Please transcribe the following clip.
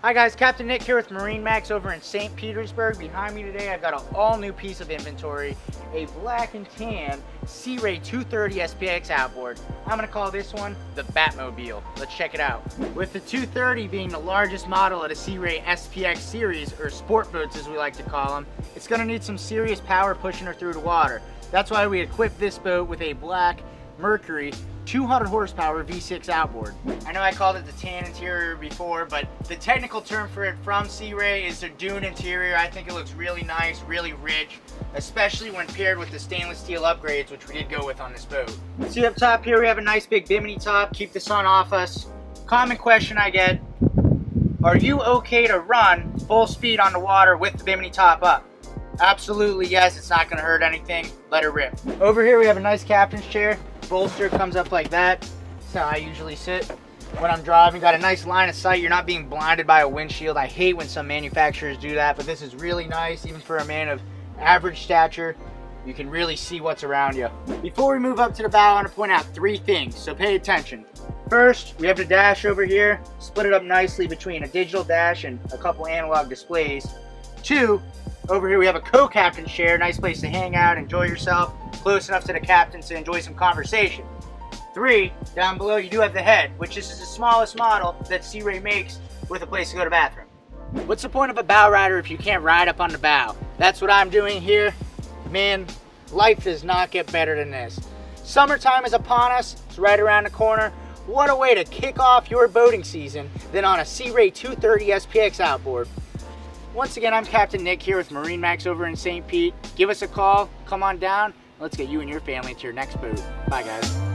Hi guys, Captain Nick here with MarineMax over in St. Petersburg. Behind me today I've got an all new piece of inventory, a black and tan Sea Ray 230 SPX outboard. I'm going to call this one the Batmobile. Let's check it out. With the 230 being the largest model of the Sea Ray SPX series, or sport boats as we like to call them, it's going to need some serious power pushing her through the water. That's why we equipped this boat with a black Mercury 200 horsepower V6 outboard. I know I called it the tan interior before, but the technical term for it from Sea Ray is the dune interior. I think it looks really nice, really rich, especially when paired with the stainless steel upgrades, which we did go with on this boat. See up top here, we have a nice big bimini top, keep the sun off us. Common question I get, are you okay to run full speed on the water with the bimini top up? Absolutely yes, it's not gonna hurt anything, let her rip. Over here we have a nice captain's chair. Bolster comes up like that. That's how I usually sit when I'm driving. Got a nice line of sight. You're not being blinded by a windshield. I hate when some manufacturers do that, but this is really nice. Even for a man of average stature, you can really see what's around you. Before we move up to the bow, I want to point out three things, so pay attention. First, we have the dash over here. Split it up nicely between a digital dash and a couple analog displays. Two, over here we have a co-captain's chair. Nice place to hang out, enjoy yourself. Close enough to the captain to enjoy some conversation. Three, down below you do have the head, which this is the smallest model that Sea Ray makes with a place to go to the bathroom. What's the point of a bow rider if you can't ride up on the bow? That's what I'm doing here. Man, life does not get better than this. Summertime is upon us. It's right around the corner. What a way to kick off your boating season than on a Sea Ray 230 SPX outboard. Once again, I'm Captain Nick here with MarineMax over in St. Pete. Give us a call, come on down. Let's get you and your family to your next boat. Bye guys.